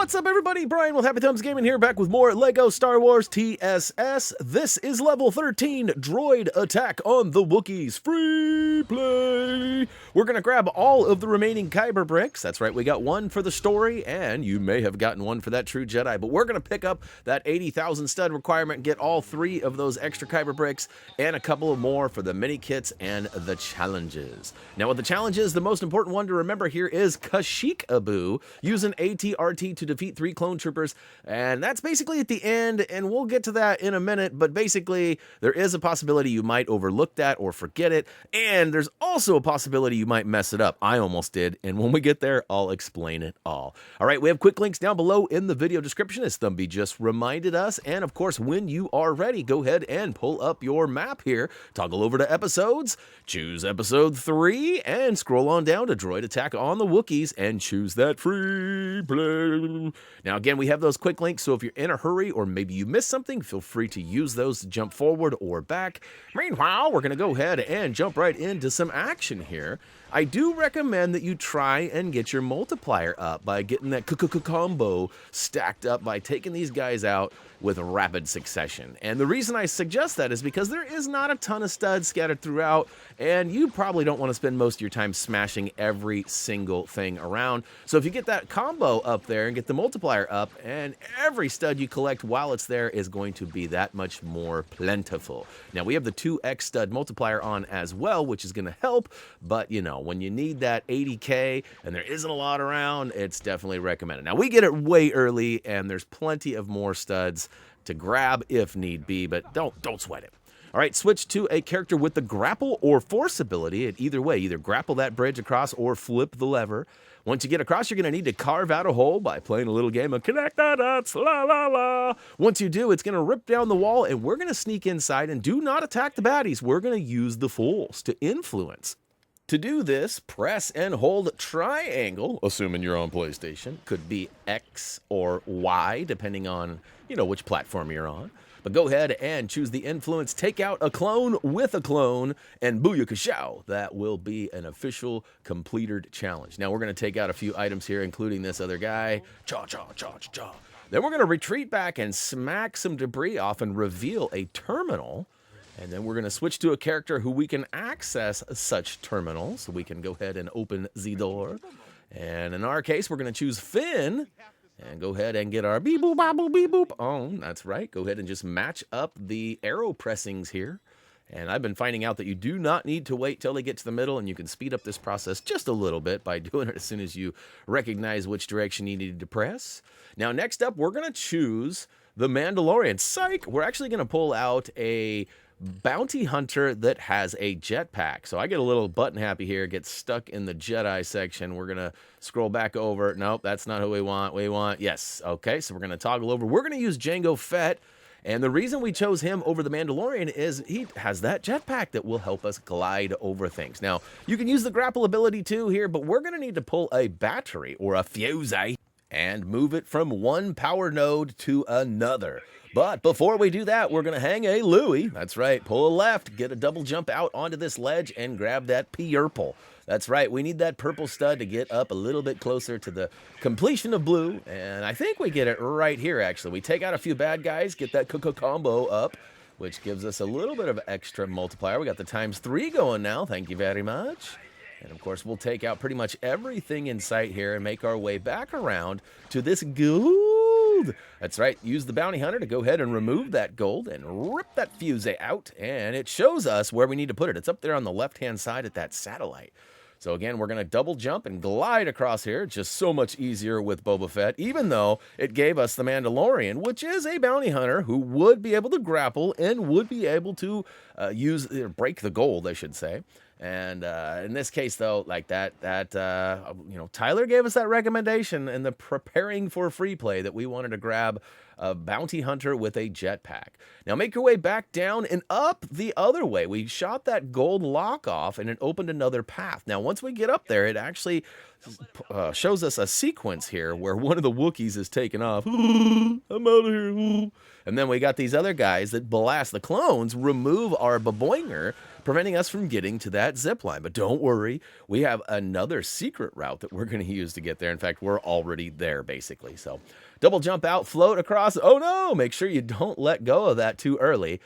What's up, everybody? Brian with HappyThumbsGaming here, back with more LEGO Star Wars TSS. This is level 13, Droid Attack on the Wookiees. Free play! We're going to grab all of the remaining Kyber bricks. That's right, we got one for the story, and you may have gotten one for that True Jedi, but we're going to pick up that 80,000 stud requirement, get all 3 of those extra Kyber bricks, and a couple more for the mini kits and the challenges. Now, with the challenges, the most important one to remember here is Kashyyyk-a-boo. Use an AT-RT to defeat 3 clone troopers, and that's basically at the end, and we'll get to that in a minute, but basically there is a possibility you might overlook that or forget it, and there's also a possibility you might mess it up. I almost did, and when we get there, I'll explain it all. All right, we have quick links down below in the video description, as Thumbie just reminded us, and of course, when you are ready, go ahead and pull up your map here, toggle over to episodes, choose episode 3, and scroll on down to Droid Attack on the Wookiees, and choose that free play. Now, again, we have those quick links, so if you're in a hurry or maybe you missed something, feel free to use those to jump forward or back. Meanwhile, we're going to go ahead and jump right into some action here. I do recommend that you try and get your multiplier up by getting that combo stacked up by taking these guys out with rapid succession. And the reason I suggest that is because there is not a ton of studs scattered throughout, and you probably don't want to spend most of your time smashing every single thing around. So if you get that combo up there and get the multiplier up, and every stud you collect while it's there is going to be that much more plentiful. Now, we have the 2x stud multiplier on as well, which is going to help, but you know, when you need that 80k and there isn't a lot around, it's definitely recommended. Now, we get it way early, and there's plenty of more studs to grab if need be, but don't sweat it. All right, switch to a character with the grapple or force ability. And either way, either grapple that bridge across or flip the lever. Once you get across, you're going to need to carve out a hole by playing a little game of connect the dots, la la la. Once you do, it's going to rip down the wall, and we're going to sneak inside and do not attack the baddies. We're going to use the Force to influence. To do this, press and hold triangle, assuming you're on PlayStation. Could be X or Y, depending on, you know, which platform you're on. But go ahead and choose the influence, take out a clone with a clone, and booyakashow. That will be an official completed challenge. Now, we're going to take out a few items here, including this other guy. Cha-cha-cha-cha-cha. Then we're going to retreat back and smack some debris off and reveal a terminal. And then we're going to switch to a character who we can access such terminals. So we can go ahead and open the door. And in our case, we're going to choose Finn. And go ahead and get our beep-boop, bop-boop, beep-boop on. That's right. Go ahead and just match up the arrow pressings here. And I've been finding out that you do not need to wait till they get to the middle, and you can speed up this process just a little bit by doing it as soon as you recognize which direction you need to press. Now, next up, we're going to choose the Mandalorian. Psych! We're actually going to pull out a bounty hunter that has a jetpack. So I get a little button happy here, get stuck in the Jedi section. We're going to scroll back over. Nope, that's not who we want. Yes. Okay, so we're going to toggle over. We're going to use Jango Fett. And the reason we chose him over the Mandalorian is he has that jetpack that will help us glide over things. Now, you can use the grapple ability too here, but we're going to need to pull a battery or a fuse and move it from one power node to another. But before we do that, we're going to hang a Louie. That's right, pull a left, get a double jump out onto this ledge, and grab that purple. That's right, we need that purple stud to get up a little bit closer to the completion of blue, and I think we get it right here, actually. We take out a few bad guys, get that combo up, which gives us a little bit of extra multiplier. We got the ×3 going now, thank you very much. And of course, we'll take out pretty much everything in sight here and make our way back around to this gold. That's right, use the bounty hunter to go ahead and remove that gold and rip that fuse out. And it shows us where we need to put it. It's up there on the left-hand side at that satellite. So again, we're going to double jump and glide across here. Just so much easier with Boba Fett, even though it gave us the Mandalorian, which is a bounty hunter who would be able to grapple and would be able to break the gold, I should say. And in this case, though, like you know, Tyler gave us that recommendation in the preparing for free play that we wanted to grab a bounty hunter with a jetpack. Now make your way back down and up the other way. We shot that gold lock off and it opened another path. Now once we get up there, it actually shows us a sequence here where one of the Wookiees is taken off. I'm out of here. And then we got these other guys that blast the clones, remove our baboinger, preventing us from getting to that zip line. But don't worry, we have another secret route that we're going to use to get there. In fact, we're already there, basically. So double jump out, float across. Oh, no, make sure you don't let go of that too early.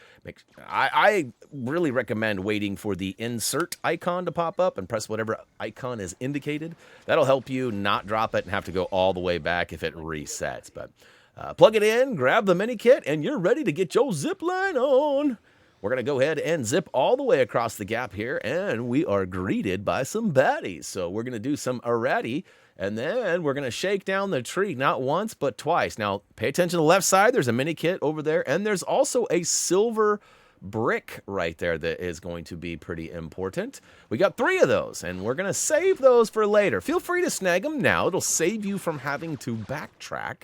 I really recommend waiting for the insert icon to pop up and press whatever icon is indicated. That'll help you not drop it and have to go all the way back if it resets. But plug it in, grab the mini kit, and you're ready to get your zip line on. We're going to go ahead and zip all the way across the gap here, and we are greeted by some baddies. So we're going to do some errati, and then we're going to shake down the tree, not once, but twice. Now, pay attention to the left side. There's a mini kit over there, and there's also a silver brick right there that is going to be pretty important. We got 3 of those, and we're going to save those for later. Feel free to snag them now. It'll save you from having to backtrack.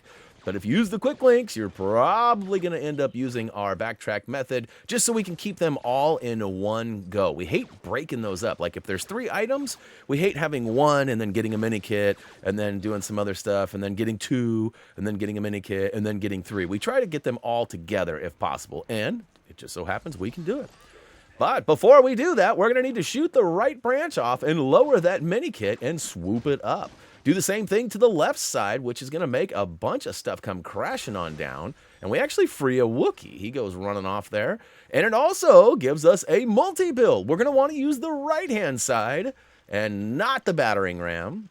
But if you use the quick links, you're probably going to end up using our backtrack method just so we can keep them all in one go. We hate breaking those up. Like if there's 3 items, we hate having 1 and then getting a mini kit and then doing some other stuff and then getting 2 and then getting a mini kit and then getting 3. We try to get them all together if possible, and it just so happens we can do it. But before we do that, we're going to need to shoot the right branch off and lower that mini kit and swoop it up. Do the same thing to the left side, which is going to make a bunch of stuff come crashing on down. And we actually free a Wookiee. He goes running off there. And it also gives us a multi-build. We're going to want to use the right-hand side and not the battering ram.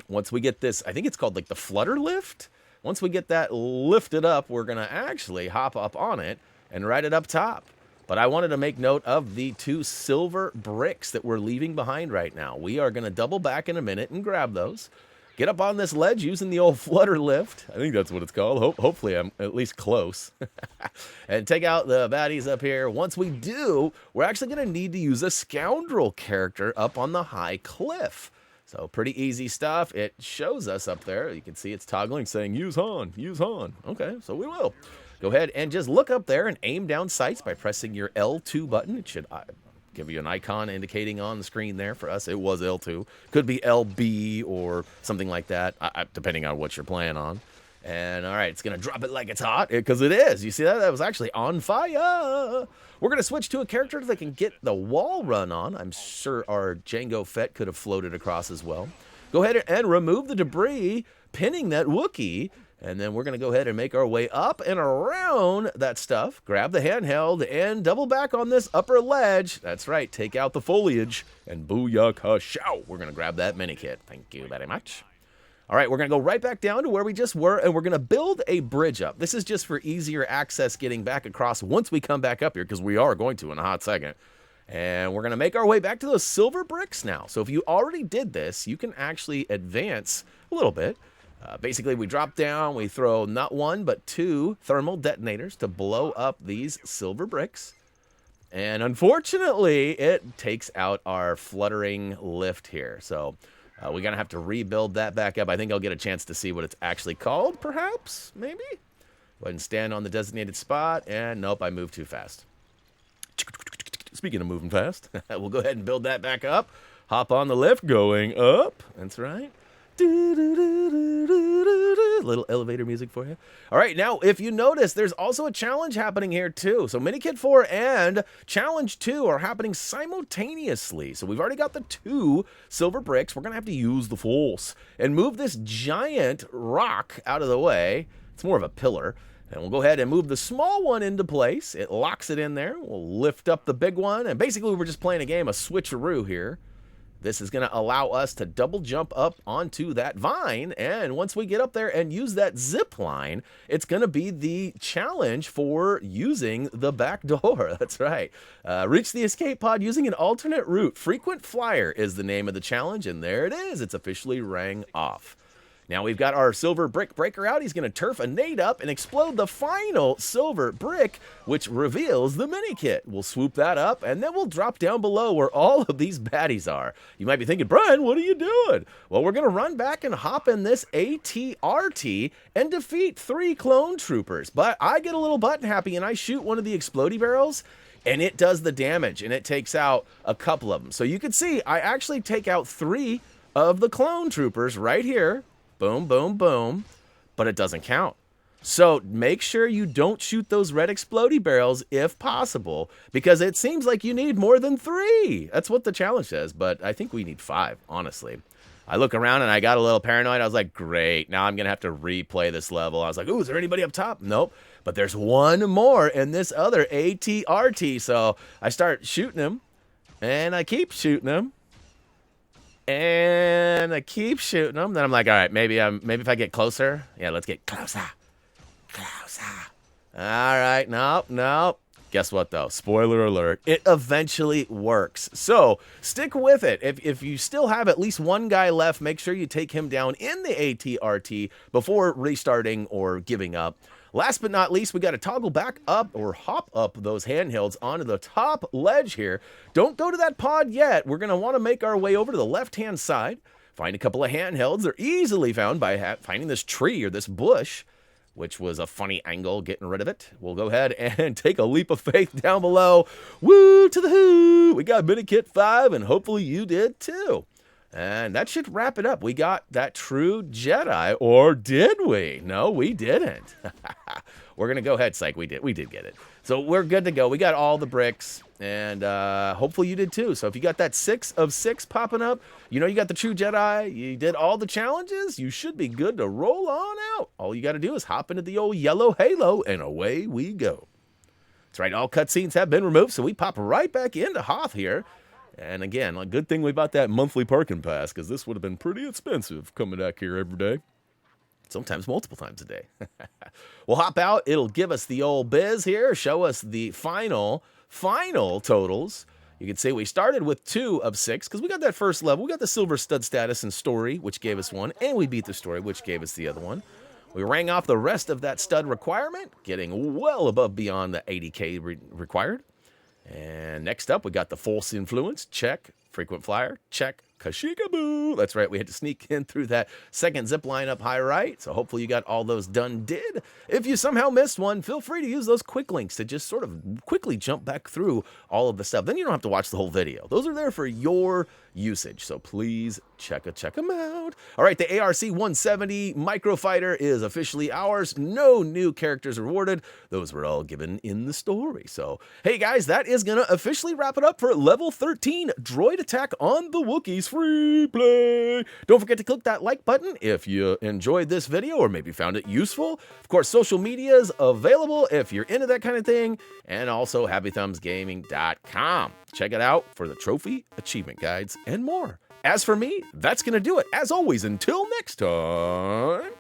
Once we get this, I think it's called like the flutter lift. Once we get that lifted up, we're going to actually hop up on it and ride it up top. But I wanted to make note of the 2 silver bricks that we're leaving behind right now. We are going to double back in a minute and grab those. Get up on this ledge using the old flutter lift. I think that's what it's called. Hopefully I'm at least close. And take out the baddies up here. Once we do, we're actually going to need to use a scoundrel character up on the high cliff. So pretty easy stuff. It shows us up there. You can see it's toggling saying use Han, use Han. Okay, so we will. Go ahead and just look up there and aim down sights by pressing your L2 button. It should give you an icon indicating on the screen there. For us, it was L2. Could be LB or something like that, depending on what you're playing on. And all right, it's going to drop it like it's hot, because it is. You see that? That was actually on fire. We're going to switch to a character that can get the wall run on. I'm sure our Jango Fett could have floated across as well. Go ahead and remove the debris, pinning that Wookiee. And then we're going to go ahead and make our way up and around that stuff. Grab the handheld and double back on this upper ledge. That's right. Take out the foliage and booyah-ka-show. We're going to grab that mini kit. Thank you very much. All right, we're going to go right back down to where we just were, and we're going to build a bridge up. This is just for easier access getting back across once we come back up here, because we are going to in a hot second. And we're going to make our way back to those silver bricks now. So if you already did this, you can actually advance a little bit. Basically, we drop down, we throw not 1, but 2 thermal detonators to blow up these silver bricks. And unfortunately, it takes out our fluttering lift here. So we're going to have to rebuild that back up. I think I'll get a chance to see what it's actually called, perhaps, maybe? Go ahead and stand on the designated spot. And nope, I moved too fast. Speaking of moving fast, we'll go ahead and build that back up. Hop on the lift, going up. That's right. Little elevator music for you. All right, now if you notice, there's also a challenge happening here too. So Minikit 4 and Challenge 2 are happening simultaneously. So we've already got the 2 silver bricks. We're gonna have to use the Force and move this giant rock out of the way. It's more of a pillar. And we'll go ahead and move the small one into place. It locks it in there. We'll lift up the big one. And basically we're just playing a game of switcheroo here. This is going to allow us to double jump up onto that vine, and once we get up there and use that zip line, it's going to be the challenge for using the back door. That's right. Reach the escape pod using an alternate route. Frequent Flyer is the name of the challenge, and there it is. It's officially rang off. Now we've got our silver brick breaker out. He's going to turf a nade up and explode the final silver brick, which reveals the mini kit. We'll swoop that up, and then we'll drop down below where all of these baddies are. You might be thinking, Brian, what are you doing? Well, we're going to run back and hop in this ATRT and defeat 3 clone troopers. But I get a little button happy, and I shoot one of the explodey barrels, and it does the damage, and it takes out a couple of them. So you can see I actually take out 3 of the clone troopers right here. Boom, boom, boom. But it doesn't count. So make sure you don't shoot those red explodey barrels if possible, because it seems like you need more than 3. That's what the challenge says, but I think we need 5, honestly. I look around and I got a little paranoid. I was like, great, now I'm going to have to replay this level. I was like, ooh, is there anybody up top? Nope. But there's one more in this other ATRT. So I start shooting him, and I keep shooting him, and I keep shooting him. Then I'm like, all right, maybe if I get closer. Yeah, let's get closer. Closer. All right, nope. Guess what, though? Spoiler alert. It eventually works. So stick with it. If you still have at least one guy left, make sure you take him down in the ATRT before restarting or giving up. Last but not least, we got to toggle back up or hop up those handhelds onto the top ledge here. Don't go to that pod yet. We're going to want to make our way over to the left-hand side. Find a couple of handhelds. They're easily found by finding this tree or this bush, which was a funny angle, getting rid of it. We'll go ahead and take a leap of faith down below. Woo to the who! We got Minikit 5, and hopefully you did too. And that should wrap it up. We got that true Jedi, or did we? No, we didn't. We're going to go ahead, Psych. We did get it. So we're good to go. We got all the bricks, and hopefully you did too. So if you got that 6 of 6 popping up, you know you got the true Jedi, you did all the challenges, you should be good to roll on out. All you got to do is hop into the old yellow halo, and away we go. That's right, all cutscenes have been removed, so we pop right back into Hoth here. And again, a good thing we bought that monthly parking pass, because this would have been pretty expensive coming back here every day. Sometimes multiple times a day. We'll hop out. It'll give us the old biz here, show us the final totals. You can see we started with 2 of 6, because we got that first level. We got the silver stud status and story, which gave us 1, and we beat the story, which gave us the other one. We rang off the rest of that stud requirement, getting well above beyond the 80K required. And next up, we got the false influence, check. Frequent flyer, check. Kashyyyk-a-boo. That's right, we had to sneak in through that second zip line up high right. So hopefully you got all those done did. If you somehow missed one, feel free to use those quick links to just sort of quickly jump back through all of the stuff. Then you don't have to watch the whole video. Those are there for your usage. So please check them out. All right, the ARC 170 Microfighter is officially ours. No new characters rewarded. Those were all given in the story. So, hey guys, that is going to officially wrap it up for level 13 Droid Attack on the Wookiees free play. Don't forget to click that like button if you enjoyed this video or maybe found it useful. Of course, social media is available if you're into that kind of thing, and also HappyThumbsGaming.com. Check it out for the trophy, achievement guides, and more. As for me, that's going to do it. As always, until next time.